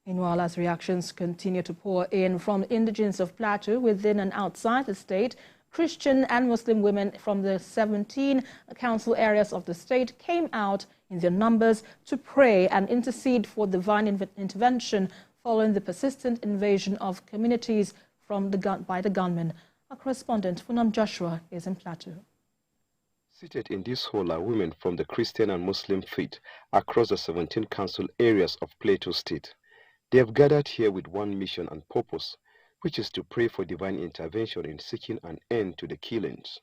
Meanwhile, as reactions continue to pour in from indigents of Plateau within and outside the state, Christian and Muslim women from the 17 council areas of the state came out in their numbers to pray and intercede for divine intervention following the persistent invasion of communities by the gunmen. Our correspondent, Funam Joshua, is in Plateau. Seated in this hall are women from the Christian and Muslim faith across the 17 council areas of Plateau State. They have gathered here with one mission and purpose, which is to pray for divine intervention in seeking an end to the killings.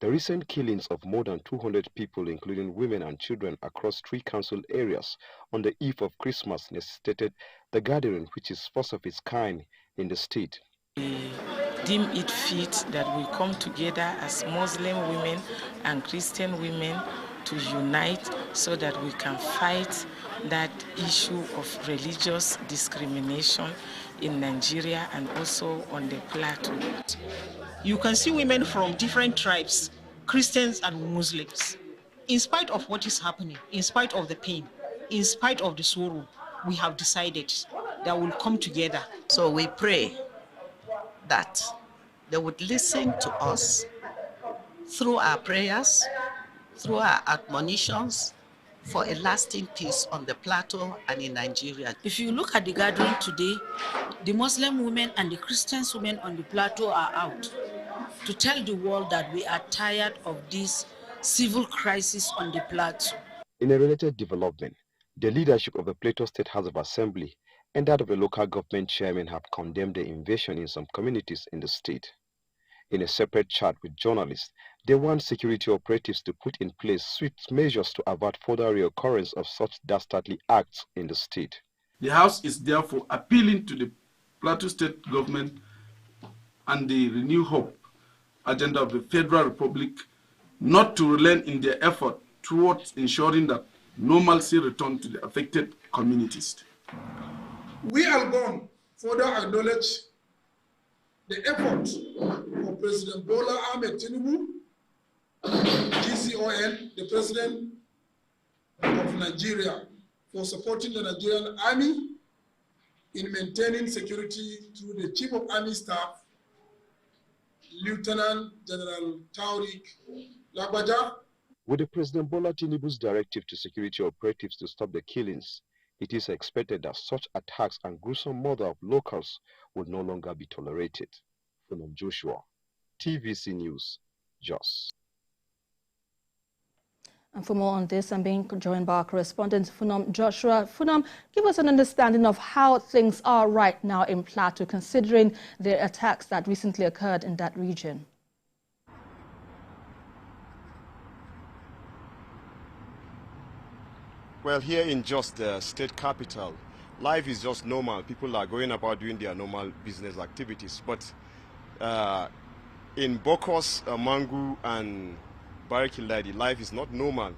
The recent killings of more than 200 people, including women and children, across 3 council areas on the eve of Christmas necessitated the gathering, which is first of its kind in the state. We deem it fit that we come together as Muslim women and Christian women to unite so that we can fight that issue of religious discrimination in Nigeria and also on the Plateau. You can see women from different tribes, Christians and Muslims. In spite of what is happening, in spite of the pain, in spite of the sorrow, we have decided that we'll come together. So we pray that they would listen to us through our prayers, through our admonitions, for a lasting peace on the Plateau and in Nigeria. If you look at the gathering today, the Muslim women and the Christian women on the Plateau are out to tell the world that we are tired of this civil crisis on the Plateau. In a related development, the leadership of the Plateau State House of Assembly and that of the local government chairman have condemned the invasion in some communities in the state. In a separate chat with journalists, they want security operatives to put in place swift measures to avert further reoccurrence of such dastardly acts in the state. The House is therefore appealing to the Plateau State government and the Renew Hope agenda of the Federal Republic not to relent in their effort towards ensuring that normalcy return to the affected communities. We are going to further acknowledge the effort of President Bola Ahmed Tinubu, GCON, the President of Nigeria, for supporting the Nigerian Army in maintaining security through the Chief of Army Staff, Lieutenant General Taurik Lagbaja. With the President Bola Tinubu's directive to security operatives to stop the killings, it is expected that such attacks and gruesome murder of locals would no longer be tolerated. Funam Joshua, TVC News, Jos. And for more on this, I'm being joined by our correspondent, Funam Joshua. Funam, give us an understanding of how things are right now in Plateau, considering the attacks that recently occurred in that region. Well, here in just the state capital, life is just normal. People are going about doing their normal business activities. But in Bokos, Mangu, and Barikiladi, life is not normal.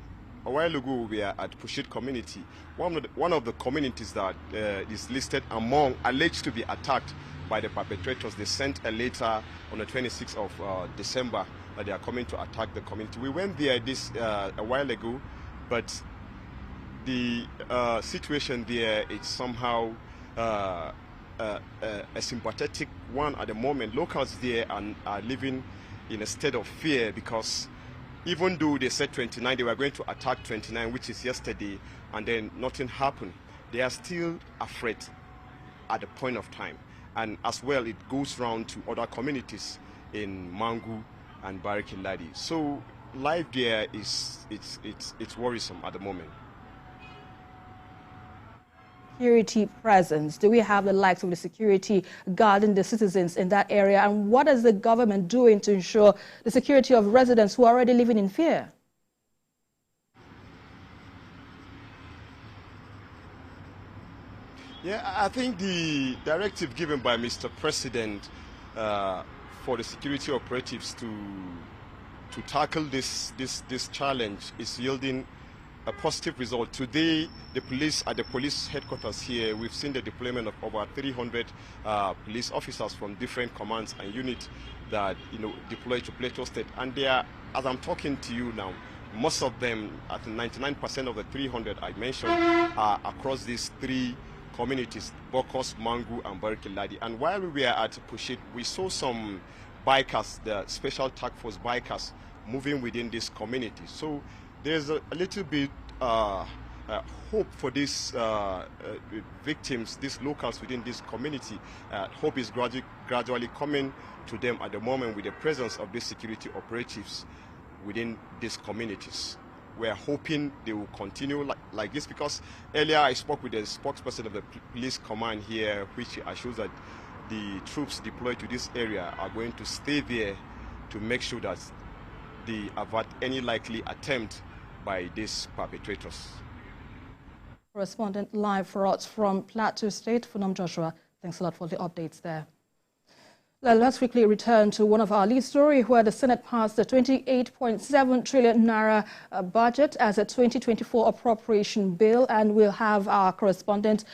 A while ago, we are at Pushit community. One of the communities that is listed among alleged to be attacked by the perpetrators. They sent a letter on the 26th of December that they are coming to attack the community. We went there a while ago, but the situation there is somehow a sympathetic one at the moment. Locals there are living in a state of fear because even though they said 29, they were going to attack 29, which is yesterday, and then nothing happened. They are still afraid at the point of time. And as well, it goes round to other communities in Mangu and Barikiladi. So life there it's worrisome at the moment. Security presence. Do we have the likes of the security guarding the citizens in that area? And what is the government doing to ensure the security of residents who are already living in fear? Yeah, I think the directive given by Mr. President for the security operatives to tackle this challenge is yielding a positive result. Today, the police at the police headquarters here, we've seen the deployment of over 300 police officers from different commands and units that deployed to Plateau State. And they are, as I'm talking to you now, most of them, I think 99% of the 300 I mentioned, are across these 3 communities, Bokos, Mangu, and Barkiladi. And while we were at Pushit, we saw some bikers, the special task force bikers, moving within this community. So there's a little bit hope for these victims, these locals within this community. Hope is gradually coming to them at the moment with the presence of these security operatives within these communities. We're hoping they will continue like this, because earlier I spoke with the spokesperson of the police command here, which assures that the troops deployed to this area are going to stay there to make sure that they avert any likely attempt by these perpetrators. Correspondent live for us from Plateau State, Funam Joshua. Thanks a lot for the updates there. Let's quickly return to one of our lead stories, where the Senate passed the 28.7 trillion naira budget as a 2024 appropriation bill, and we'll have our correspondent